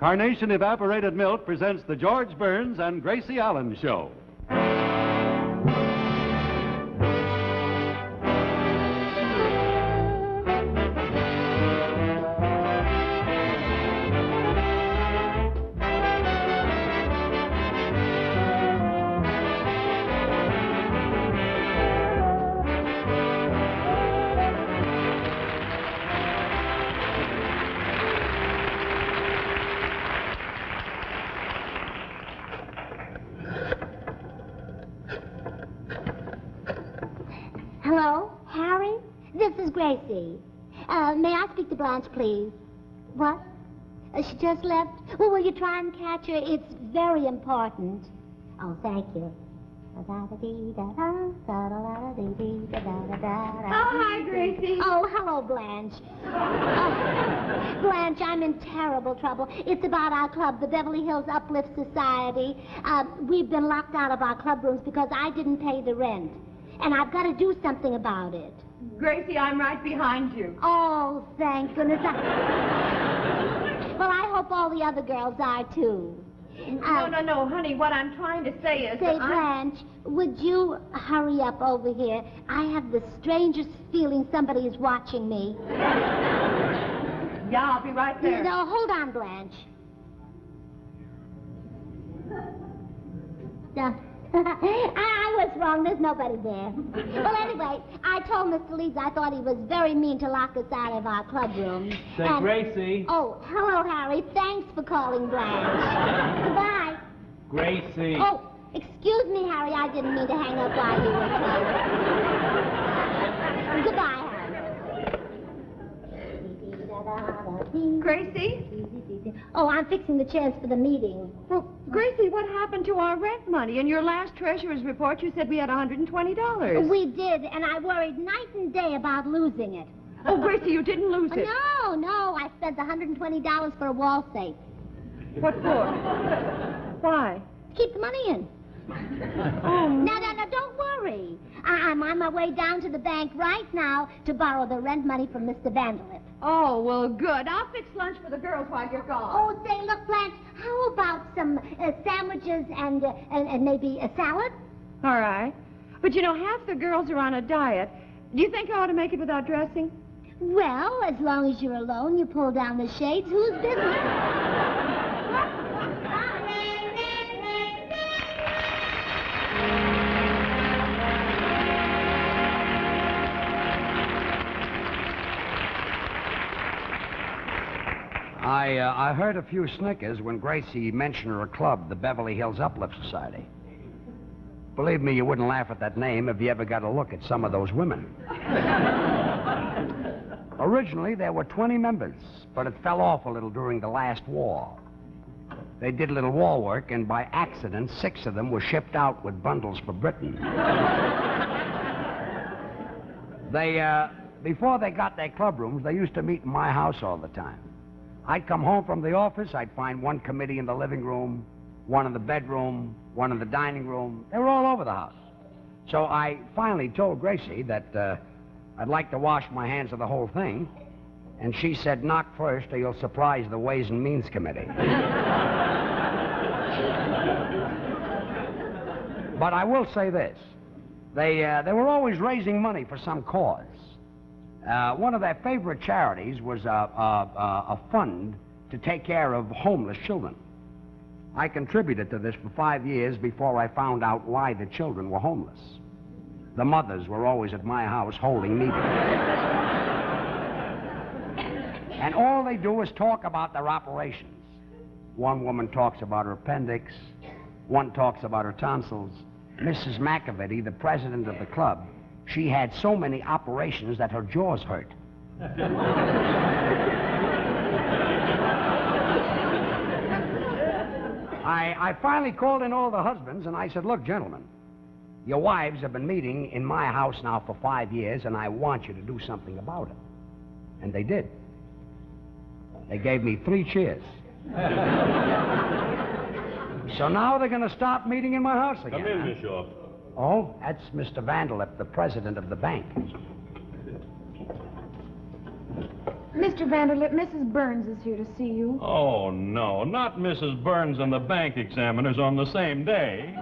Carnation Evaporated Milk presents the George Burns and Gracie Allen Show. Hello, Harry? This is Gracie. May I speak to Blanche, please? What? She just left? Well, will you try and catch her? It's very important. Oh, thank you. Oh, hi, Gracie. Oh, hello, Blanche. Blanche, I'm in terrible trouble. It's about our club, the Beverly Hills Uplift Society. We've been locked out of our club rooms because I didn't pay the rent. And I've got to do something about it. Gracie, I'm right behind you. Oh, thank goodness. Well, I hope all the other girls are, too. No, honey. What I'm trying to say is Say, Blanche, would you hurry up over here? I have the strangest feeling somebody is watching me. Yeah, I'll be right there. No, hold on, Blanche. I was wrong. There's nobody there. Well, anyway, I told Mr. Leeds I thought he was very mean to lock us out of our club room. Say, Gracie. Oh, hello, Harry. Thanks for calling, Blanche. Goodbye. Gracie. Oh, excuse me, Harry. I didn't mean to hang up while you were calling. Goodbye, Harry. Gracie? Oh, I'm fixing the chairs for the meeting. Well, Gracie, what happened to our rent money? In your last treasurer's report, you said we had $120. We did, and I worried night and day about losing it. Oh, Gracie, you didn't lose it. No. I spent the $120 for a wall safe. What for? Why? Keep the money in. Oh. No, don't worry. I'm on my way down to the bank right now to borrow the rent money from Mr. Vanderlip. Oh, well, good. I'll fix lunch for the girls while you're gone. Oh, say, look, Blanche, how about some sandwiches and maybe a salad? All right. But, you know, half the girls are on a diet. Do you think I ought to make it without dressing? Well, as long as you're alone, you pull down the shades. Whose business? I heard a few snickers when Gracie mentioned her club, the Beverly Hills Uplift Society. Believe me, you wouldn't laugh at that name if you ever got a look at some of those women. Originally, there were 20 members, but it fell off a little during the last war. They did a little war work, and by accident, 6 of them were shipped out with bundles for Britain. Before they got their club rooms, they used to meet in my house all the time. I'd come home from the office, I'd find one committee in the living room, one in the bedroom, one in the dining room. They were all over the house. So I finally told Gracie that I'd like to wash my hands of the whole thing, and she said, knock first or you'll surprise the Ways and Means Committee. But I will say this. They were always raising money for some cause. One of their favorite charities was a fund to take care of homeless children. I contributed to this for 5 years before I found out why the children were homeless. The mothers were always at my house holding meetings. And all they do is talk about their operations. One woman talks about her appendix. One talks about her tonsils. Mrs. McAvity, the president of the club, she had so many operations that her jaws hurt. I finally called in all the husbands, and I said, look, gentlemen, your wives have been meeting in my house now for 5 years, and I want you to do something about it. And they did. They gave me 3 cheers. So now they're going to stop meeting in my house again. Come in, Miss Shaw. Oh, that's Mr. Vanderlip, the president of the bank. Mr. Vanderlip, Mrs. Burns is here to see you. Oh, no, not Mrs. Burns and the bank examiners on the same day.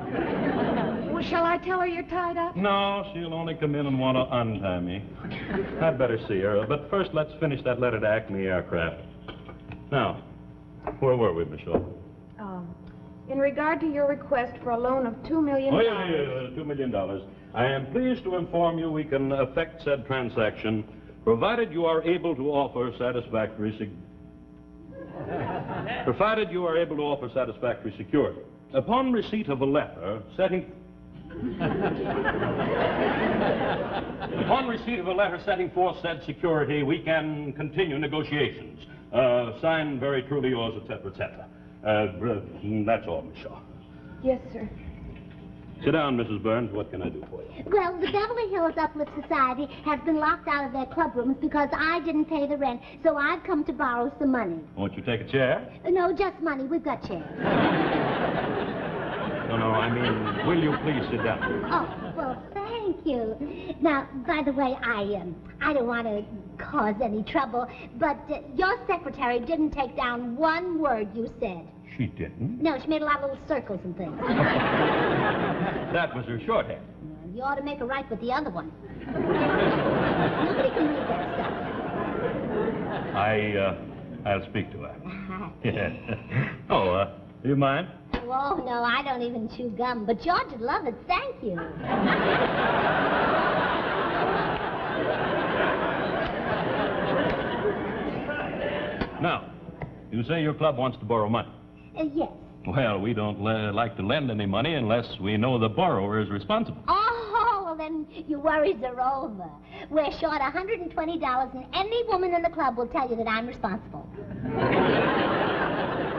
Well, shall I tell her you're tied up? No, she'll only come in and want to untie me. I'd better see her, but first let's finish that letter to Acme Aircraft. Now, where were we, Miss Shaw? In regard to your request for a loan of $2 million... Oh, yeah, $2 million. I am pleased to inform you we can effect said transaction provided you are able to offer satisfactory security. Upon receipt of a letter setting forth said security, we can continue negotiations. Signed, very truly yours, etc., etc. That's all, Miss Shaw. Yes, sir. Sit down, Mrs. Burns. What can I do for you? Well, the Beverly Hills Uplift Society has been locked out of their club rooms because I didn't pay the rent, so I've come to borrow some money. Won't you take a chair? No, just money. We've got chairs. No, I mean, will you please sit down? Oh, well, thank you. Now, by the way, I don't want to cause any trouble, but your secretary didn't take down one word you said. She didn't? No, she made a lot of little circles and things. That was her shorthand. You ought to make her right with the other one. Nobody can read that stuff. I'll speak to her. Oh, do you mind? Oh, no, I don't even chew gum, but George would love it. Thank you. Now, you say your club wants to borrow money. Yes. Well, we don't like to lend any money unless we know the borrower is responsible. Oh, well, then your worries are over. We're short $120, and any woman in the club will tell you that I'm responsible.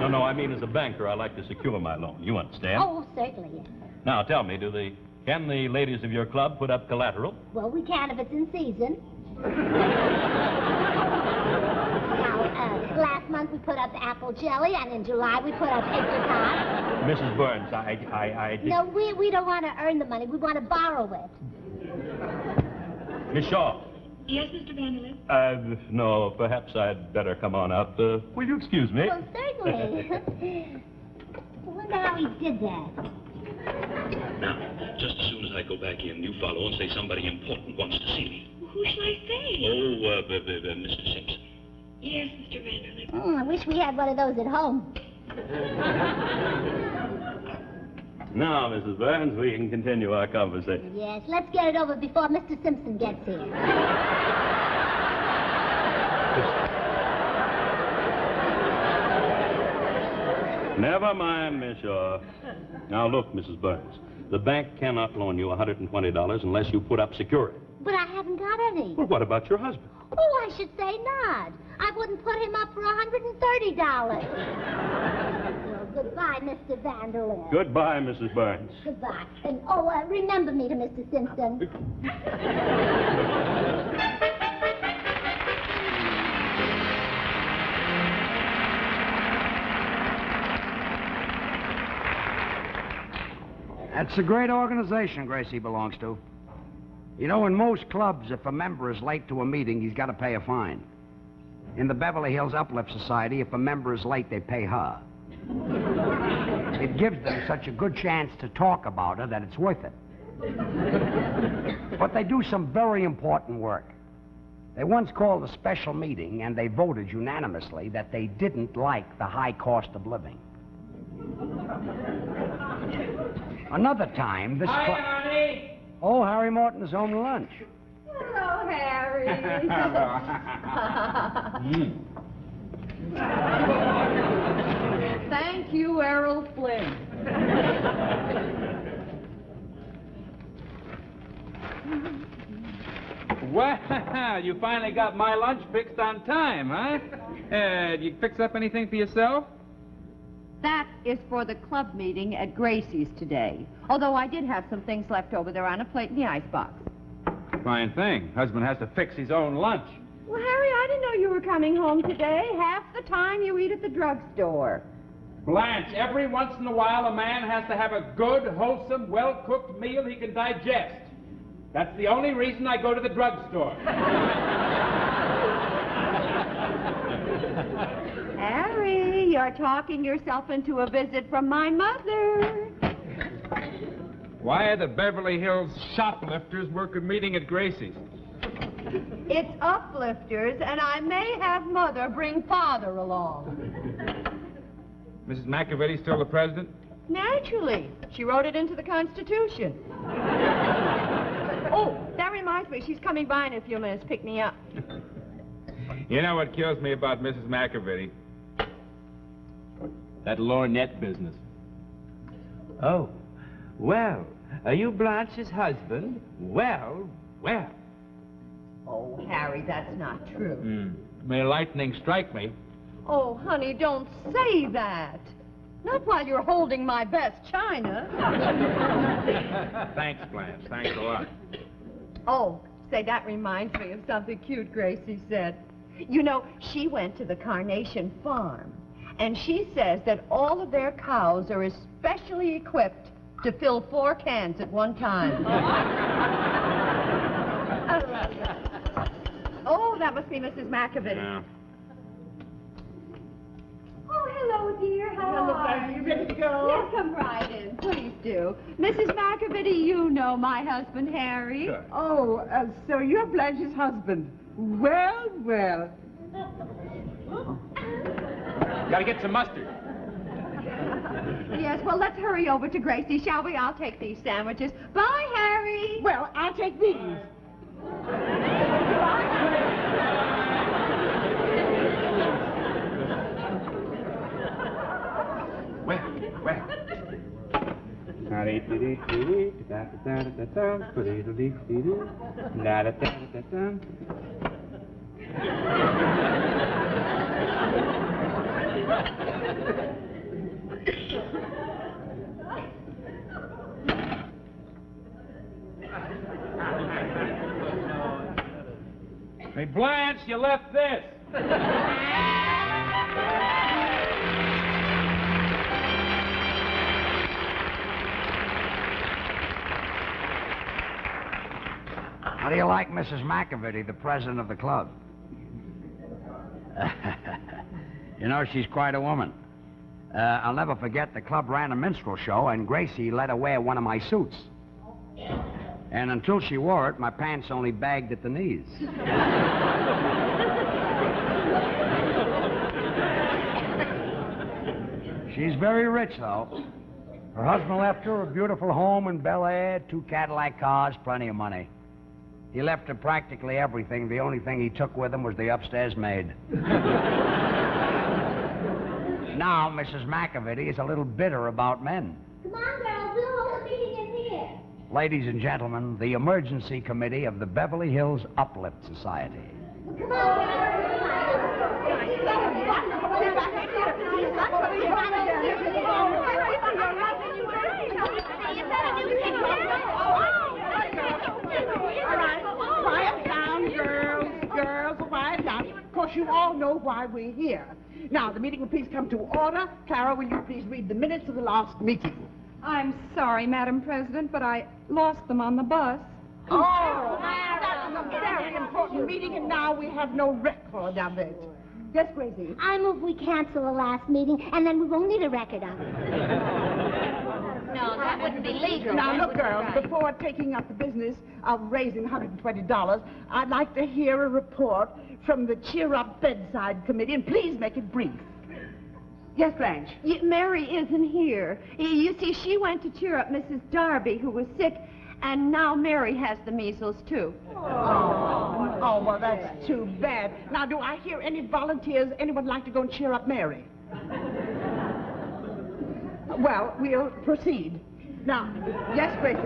No, I mean as a banker, I like to secure my loan. You understand? Oh, certainly, yes. Now, tell me, can the ladies of your club put up collateral? Well, we can if it's in season. Now, last month we put up apple jelly, and in July we put up apricot. Mrs. Burns, I... No, we don't want to earn the money. We want to borrow it. Miss Shaw. Yes, Mr. Vanderlip? No, perhaps I'd better come on out. Will you excuse me? Well, certainly. I wonder how he did that. Now, just as soon as I go back in, you follow and say somebody important wants to see me. Who shall I say? Oh, Mr. Simpson. Yes, Mr. Vanderlip. I wish we had one of those at home. Now, Mrs. Burns, we can continue our conversation. Yes, let's get it over before Mr. Simpson gets here. Never mind, Miss Shaw. Now, look, Mrs. Burns. The bank cannot loan you $120 unless you put up security. But I haven't got any. Well, what about your husband? Oh, I should say not. I wouldn't put him up for $130. Well, goodbye, Mr. Vanderlip. Goodbye, Mrs. Burns. Goodbye. And, remember me to Mr. Simpson. That's a great organization Gracie belongs to. You know, in most clubs, if a member is late to a meeting, he's got to pay a fine. In the Beverly Hills Uplift Society, if a member is late, they pay her. It gives them such a good chance to talk about her that it's worth it. But they do some very important work. They once called a special meeting, and they voted unanimously that they didn't like the high cost of living. Another time, this Hi, Ronnie. Oh, Harry Morton is home to lunch. Hello, Harry. Thank you, Errol Flynn. Well, you finally got my lunch fixed on time, huh? Did you fix up anything for yourself? That is for the club meeting at Gracie's today. Although I did have some things left over there on a plate in the icebox. Fine thing. Husband has to fix his own lunch. Well, Harry, I didn't know you were coming home today. Half the time you eat at the drugstore. Blanche, every once in a while a man has to have a good, wholesome, well-cooked meal he can digest. That's the only reason I go to the drugstore. Harry, you're talking yourself into a visit from my mother. Why are the Beverly Hills shoplifters working meeting at Gracie's? It's uplifters, and I may have Mother bring Father along. Mrs. McAvity still the president? Naturally. She wrote it into the Constitution. Oh, that reminds me. She's coming by in a few minutes. Pick me up. You know what kills me about Mrs. McAvity? That lorgnette business. Oh, well, are you Blanche's husband? Well, well. Oh, Harry, that's not true. May lightning strike me. Oh, honey, don't say that. Not while you're holding my best china. Thanks, Blanche. Thanks a lot. Oh, say, that reminds me of something cute Gracie said. You know, she went to the Carnation farm, and she says that all of their cows are especially equipped to fill 4 cans at one time. Oh, that must be Mrs. McAvity. Yeah. Oh, hello, dear. How are you? Ready to go? Yes, come right in. Please do. Mrs. McAvity, you know my husband, Harry. Sure. Oh, so you're Blanche's husband. Well, well. Gotta get some mustard. Yes, well, let's hurry over to Gracie, shall we? I'll take these sandwiches. Bye, Harry. Well, I'll take these. Well. Hey, Blanche, you left this. How do you like Mrs. McAvity, the president of the club? You know, she's quite a woman. I'll never forget the club ran a minstrel show, and Gracie let her wear one of my suits. And until she wore it, my pants only bagged at the knees. She's very rich, though. Her husband left her a beautiful home in Bel Air, 2 Cadillac cars, plenty of money. He left her practically everything. The only thing he took with him was the upstairs maid. Now, Mrs. McAvity is a little bitter about men. Come on, girls, we'll hold a meeting in here. Ladies and gentlemen, the emergency committee of the Beverly Hills Uplift Society. Come on, Quiet down, girls. Girls, quiet down. Of course, you all know why we're here. Now, the meeting will please come to order. Clara, will you please read the minutes of the last meeting? I'm sorry, Madam President, but I lost them on the bus. Oh, that was a very important meeting, and now we have no record of it. Yes, Gracie? I move we cancel the last meeting, and then we won't need a record of it. No, that wouldn't be legal. Now, That look, wouldn't be girls, right. before taking up the business of raising $120, I'd like to hear a report from the Cheer Up Bedside Committee, and please make it brief. Yes, Blanche? Mary isn't here. You see, she went to cheer up Mrs. Darby, who was sick, and now Mary has the measles, too. Oh, well, that's too bad. Now, do I hear any volunteers? Anyone like to go and cheer up Mary? Well, we'll proceed. Now, yes, Gracie?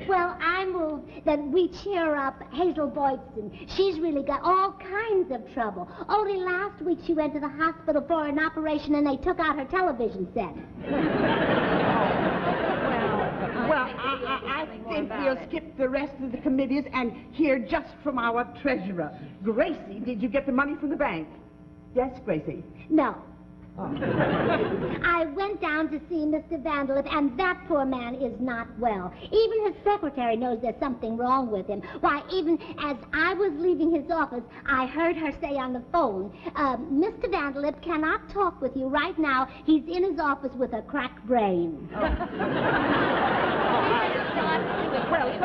Well, I move that we cheer up Hazel Boydston. She's really got all kinds of trouble. Only last week she went to the hospital for an operation and they took out her television set. Well, I think we'll skip the rest of the committees and hear just from our treasurer. Gracie, did you get the money from the bank? Yes, Gracie? No. I went down to see Mr. Vanderlip, and that poor man is not well. Even his secretary knows there's something wrong with him. Why, even as I was leaving his office, I heard her say on the phone, Mr. Vanderlip cannot talk with you right now. He's in his office with a cracked brain. Well,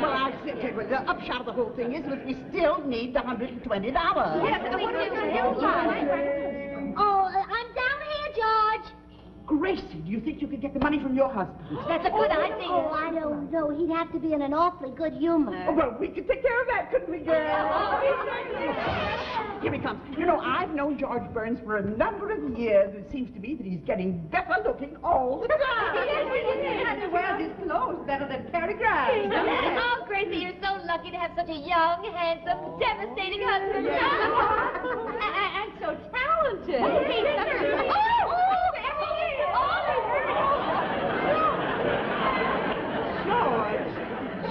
I'll say, the upshot of the whole thing is that we still need the $120. Yes, what are you going to do about it? Oh, I'm down here, George. Gracie, do you think you could get the money from your husband? That's a good idea. Oh, I don't know. He'd have to be in an awfully good humor. Oh, well, we could take care of that, couldn't we, girl? Here he comes. You know, I've known George Burns for a number of years. It seems to me that he's getting better looking all the time. And he wears his clothes better than Cary Grant. Oh, Gracie, you're so lucky to have such a young, handsome, devastating husband. And so talented.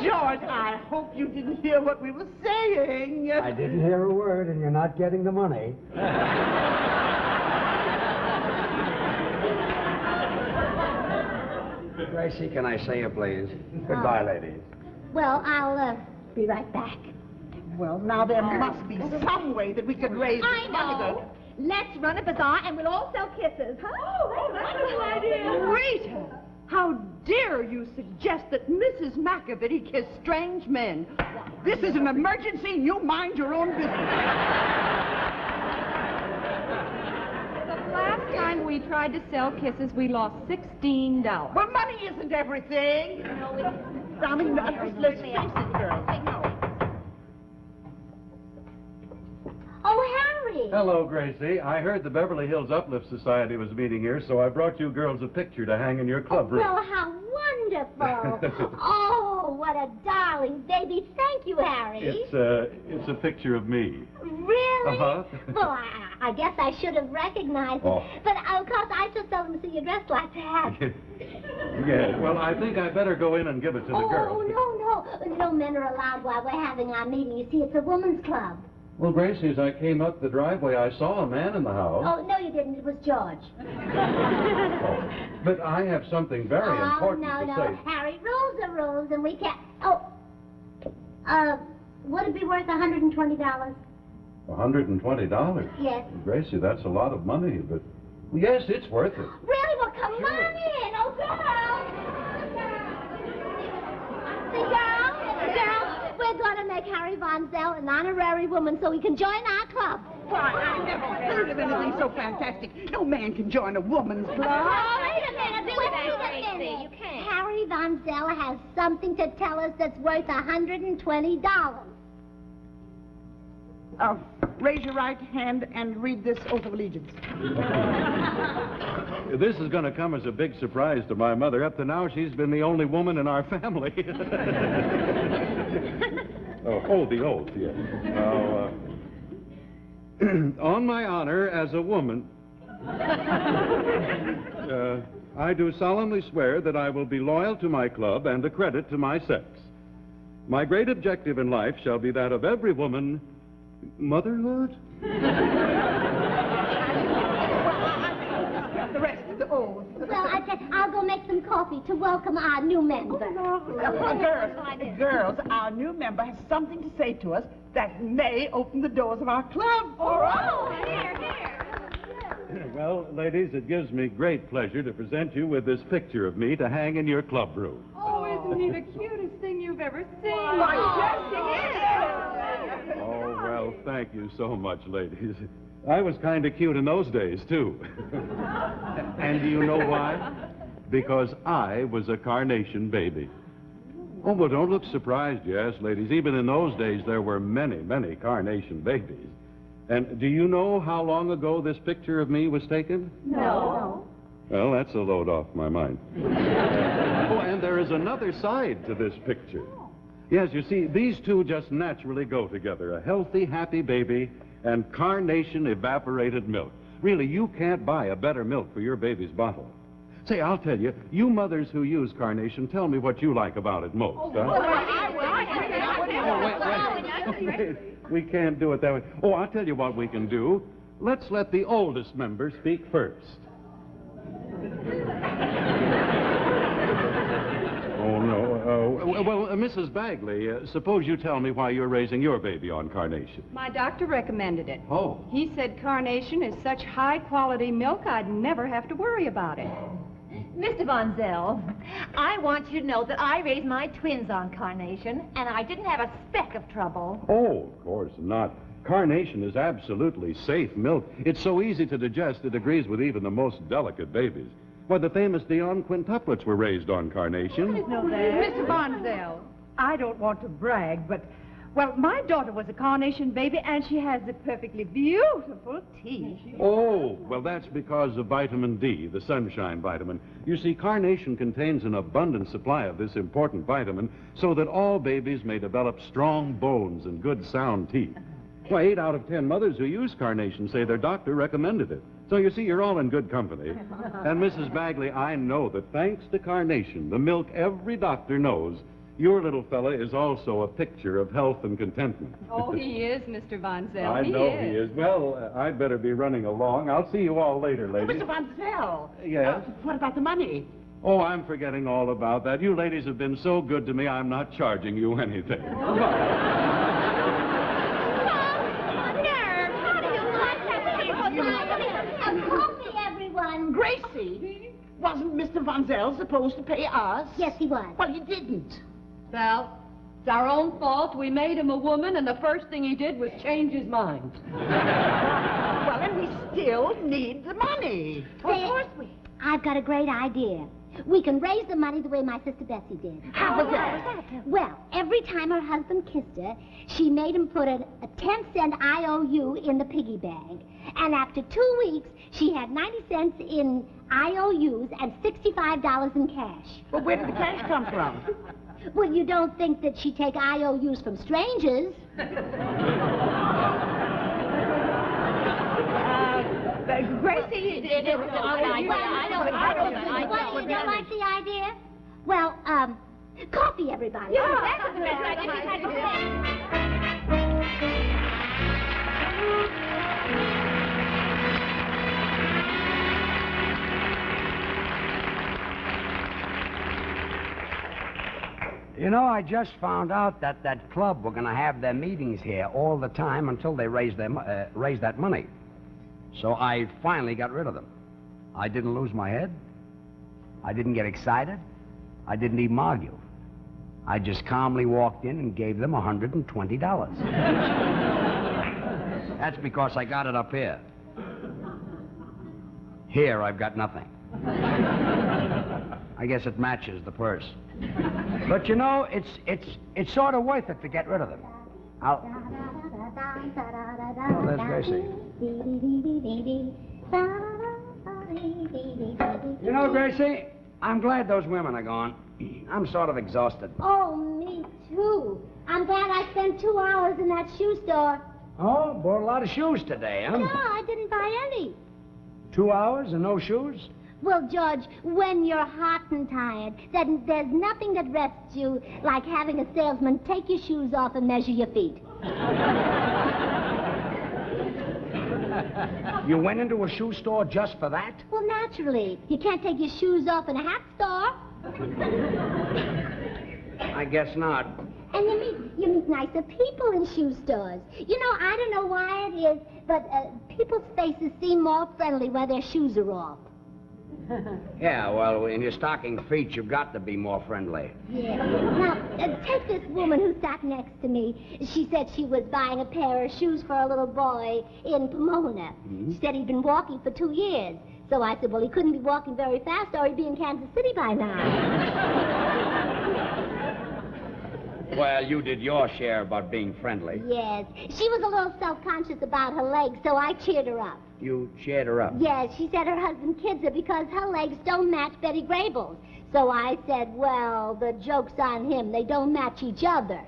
George, I hope you didn't hear what we were saying. I didn't hear a word, and you're not getting the money. Gracie, can I say you please? Goodbye, ladies. Well, I'll be right back. Well, now there must be some way that we could raise I this money. know. Let's run a bazaar and we'll all sell kisses, huh? Oh, that's a wonderful idea. Rita, how dare you suggest that Mrs. McAvity kiss strange men? This is an emergency, and you mind your own business. The last time we tried to sell kisses, we lost $16. Well, money isn't everything. No, it isn't. I mean, let's face it, girls. Oh, Harry. Hello, Gracie. I heard the Beverly Hills Uplift Society was meeting here, so I brought you girls a picture to hang in your club room. Well, how wonderful. Oh, what a darling baby. Thank you, Harry. It's a picture of me. Really? Uh-huh. Well, I guess I should have recognized Oh. it. But, of course, I so seldom see you dressed like that. Yeah, well, I think I better go in and give it to the girls. Oh, no. No men are allowed while we're having our meeting. You see, it's a woman's club. Well, Gracie, as I came up the driveway, I saw a man in the house. Oh, no, you didn't. It was George. But I have something very important to no. say. Harry, rules are rules, and we can't... Oh, would it be worth $120? $120? Yes. Gracie, that's a lot of money, but... Well, yes, it's worth it. Really? Well, come on in. Oh, girls. See, girls, we're going to make Harry Von Zell an honorary woman so he can join our club. Why, I never heard of anything so fantastic. No man can join a woman's club. Oh, wait a minute. You can't. Harry Von Zell has something to tell us that's worth $120. Raise your right hand and read this oath of allegiance. This is going to come as a big surprise to my mother. Up to now, she's been the only woman in our family. The oath, yes. Now, on my honor as a woman, I do solemnly swear that I will be loyal to my club and a credit to my sex. My great objective in life shall be that of every woman... Motherhood? The rest of the oath. Well, I'll go make some coffee to welcome our new member. Girls, our new member has something to say to us that may open the doors of our club. Here. Well, ladies, it gives me great pleasure to present you with this picture of me to hang in your club room. Oh, isn't he the cutest thing you've ever seen? Oh, well, thank you so much, ladies. I was kind of cute in those days, too. And do you know why? Because I was a Carnation baby. Oh, well, don't look surprised, yes, ladies. Even in those days, there were many, many Carnation babies. And do you know how long ago this picture of me was taken? No. Well, that's a load off my mind. Oh, and there is another side to this picture. Yes, you see, these two just naturally go together. A healthy, happy baby and Carnation evaporated milk. Really, you can't buy a better milk for your baby's bottle. Say, I'll tell you, you mothers who use Carnation, tell me what you like about it most, huh? Wait. We can't do it that way. Oh, I'll tell you what we can do. Let's let the oldest member speak first. Oh, no. Well, Mrs. Bagley, suppose you tell me why you're raising your baby on Carnation. My doctor recommended it. Oh. He said Carnation is such high-quality milk I'd never have to worry about it. Mr. Von Zell, I want you to know that I raised my twins on Carnation, and I didn't have a speck of trouble. Oh, of course not. Carnation is absolutely safe milk. It's so easy to digest, it agrees with even the most delicate babies. Why, the famous Dion quintuplets were raised on Carnation. Mr. Von Zell, I don't want to brag, but, well, my daughter was a Carnation baby, and she has the perfectly beautiful teeth. Oh, well, that's because of vitamin D, the sunshine vitamin. You see, Carnation contains an abundant supply of this important vitamin so that all babies may develop strong bones and good sound teeth. Well, 8 out of 10 mothers who use Carnation say their doctor recommended it. So you see, you're all in good company. And Mrs. Bagley, I know that thanks to Carnation, the milk every doctor knows, your little fella is also a picture of health and contentment. Oh, he is, Mr. Von Zell. I know he is. Well, I'd better be running along. I'll see you all later, ladies. Mr. Von Zell. Yes? What about the money? Oh, I'm forgetting all about that. You ladies have been so good to me, I'm not charging you anything. Coffee, everyone. Gracie, wasn't Mr. Von Zell supposed to pay us? Yes, he was. Well, he didn't. Val, it's our own fault. We made him a woman, and the first thing he did was change his mind. Well, and we still need the money. Of course we. I've got a great idea. We can raise the money the way my sister Bessie did. How was that? Well, every time her husband kissed her, she made him put a 10-cent IOU in the piggy bank. And after 2 weeks, she had 90 cents in IOUs and $65 in cash. Well, where did the cash come from? Well, you don't think that she'd take IOUs from strangers? Gracie, you did it. You don't like the idea? Well, coffee, everybody. Yeah, that's the best You know, I just found out that that club were going to have their meetings here all the time until they raise that money. So I finally got rid of them. I didn't lose my head. I didn't get excited. I didn't even argue. I just calmly walked in and gave them $120. That's because I got it up here. Here, I've got nothing. I guess it matches the purse. But you know, it's sort of worth it to get rid of them. Oh, there's Gracie. You know, Gracie, I'm glad those women are gone. I'm sort of exhausted. Oh, me too. I'm glad I spent 2 hours in that shoe store. Oh, bought a lot of shoes today, huh? No, I didn't buy any. 2 hours and no shoes? Well, George, when you're hot and tired, then there's nothing that rests you like having a salesman take your shoes off and measure your feet. You went into a shoe store just for that? Well, naturally. You can't take your shoes off in a hat store. I guess not. And you meet nicer people in shoe stores. You know, I don't know why it is, but people's faces seem more friendly where their shoes are off. Yeah, well, in your stocking feet, you've got to be more friendly. Yeah. Now, take this woman who sat next to me. She said she was buying a pair of shoes for a little boy in Pomona. Mm-hmm. She said he'd been walking for 2 years. So I said, well, he couldn't be walking very fast or he'd be in Kansas City by now. Well, you did your share about being friendly. Yes. She was a little self-conscious about her legs, so I cheered her up. You cheered her up? Yes, she said her husband kids her because her legs don't match Betty Grable's. So I said, well, the joke's on him. They don't match each other.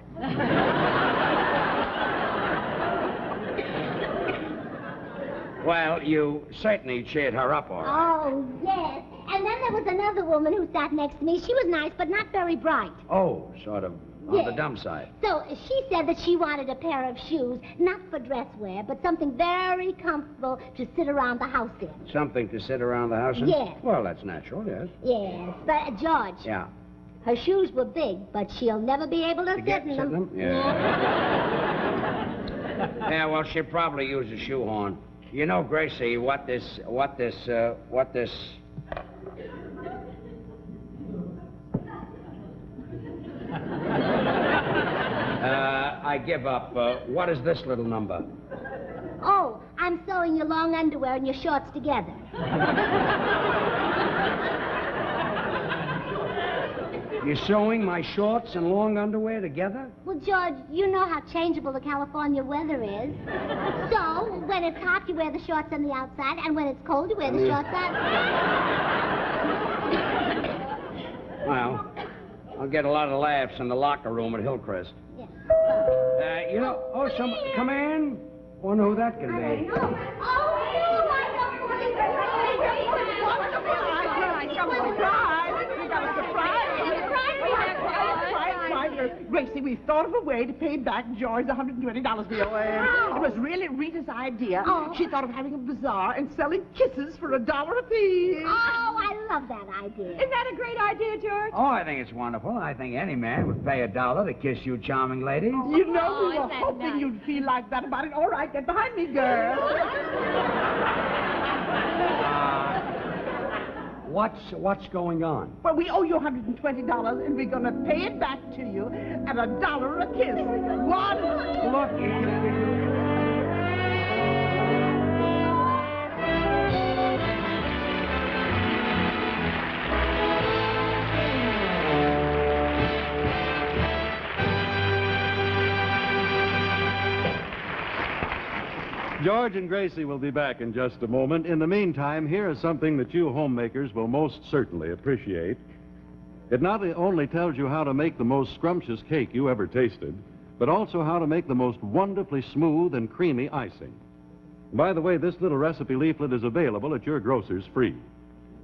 Well, you certainly cheered her up, all right. Oh, yes. And then there was another woman who sat next to me. She was nice, but not very bright. Oh, sort of on Yes. the dumb side. So she said that she wanted a pair of shoes, not for dress wear, but something very comfortable to sit around the house in. Something to sit around the house in? Yes. Well, that's natural, yes. Yes, but George, Yeah. her shoes were big, but she'll never be able to sit in them. Yeah. Yeah, well, she'll probably use a shoehorn. You know, Gracie, what this... I give up. What is this little number? Oh, I'm sewing your long underwear and your shorts together. You're sewing my shorts and long underwear together? Well, George, you know how changeable the California weather is. So, when it's hot, you wear the shorts on the outside, and when it's cold, you wear the shorts on... Well, I'll get a lot of laughs in the locker room at Hillcrest. Yeah. You know, come in. Wonder who that can be. Gracie, we thought of a way to pay back George the $120 we owe him. It was really Rita's idea. Oh. She thought of having a bazaar and selling kisses for $1 apiece. Oh, I love that idea. Isn't that a great idea, George? Oh, I think it's wonderful. I think any man would pay $1 to kiss you charming lady. You know, we were isn't that hoping nice? you'd feel like that about it. All right, get behind me, girl. What's going on? Well, we owe you $120, and we're going to pay it back to you at $1 a kiss. One. Look, George and Gracie will be back in just a moment. In the meantime, here is something that you homemakers will most certainly appreciate. It not only tells you how to make the most scrumptious cake you ever tasted, but also how to make the most wonderfully smooth and creamy icing. By the way, this little recipe leaflet is available at your grocer's free.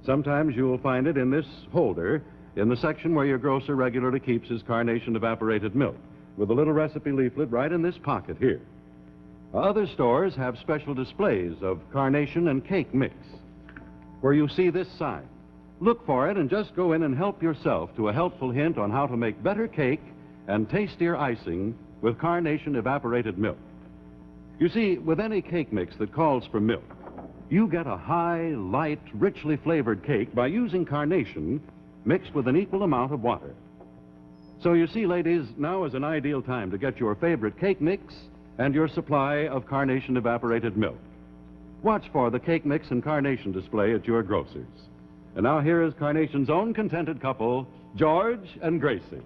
Sometimes you'll find it in this holder in the section where your grocer regularly keeps his Carnation evaporated milk, with a little recipe leaflet right in this pocket here. Other stores have special displays of Carnation and cake mix, where you see this sign. Look for it and just go in and help yourself to a helpful hint on how to make better cake and tastier icing with Carnation evaporated milk. You see, with any cake mix that calls for milk, you get a high, light, richly flavored cake by using Carnation mixed with an equal amount of water. So you see, ladies, now is an ideal time to get your favorite cake mix and your supply of Carnation evaporated milk. Watch for the cake mix and Carnation display at your grocer's. And now here is Carnation's own contented couple, George and Gracie.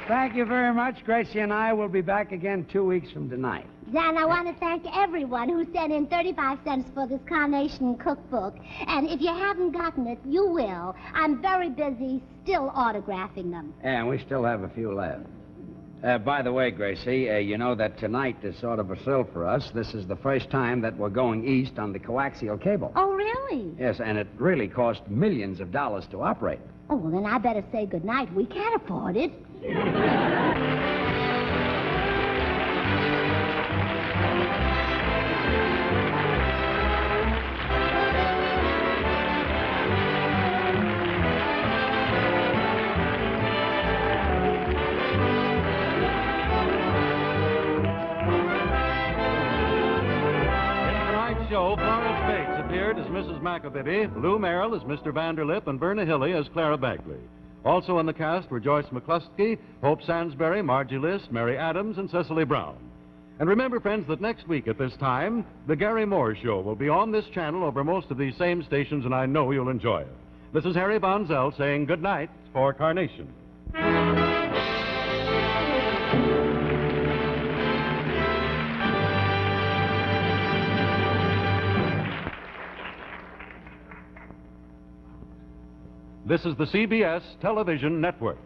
Thank you very much. Gracie and I will be back again 2 weeks from tonight. Dan, I want to thank everyone who sent in 35 cents for this Carnation cookbook. And if you haven't gotten it, you will. I'm very busy still autographing them. And we still have a few left. By the way, Gracie, you know that tonight is sort of a thrill for us. This is the first time that we're going east on the coaxial cable. Oh, really? Yes, and it really cost millions of dollars to operate. Oh, well, then I better say goodnight. We can't afford it. Show, Florence Bates appeared as Mrs. McAvity, Lou Merrill as Mr. Vanderlip, and Verna Hilly as Clara Bagley. Also in the cast were Joyce McCluskey, Hope Sansbury, Margie List, Mary Adams, and Cecily Brown. And remember, friends, that next week at this time, the Gary Moore Show will be on this channel over most of these same stations, and I know you'll enjoy it. This is Harry Von Zell saying good night for Carnation. This is the CBS Television Network.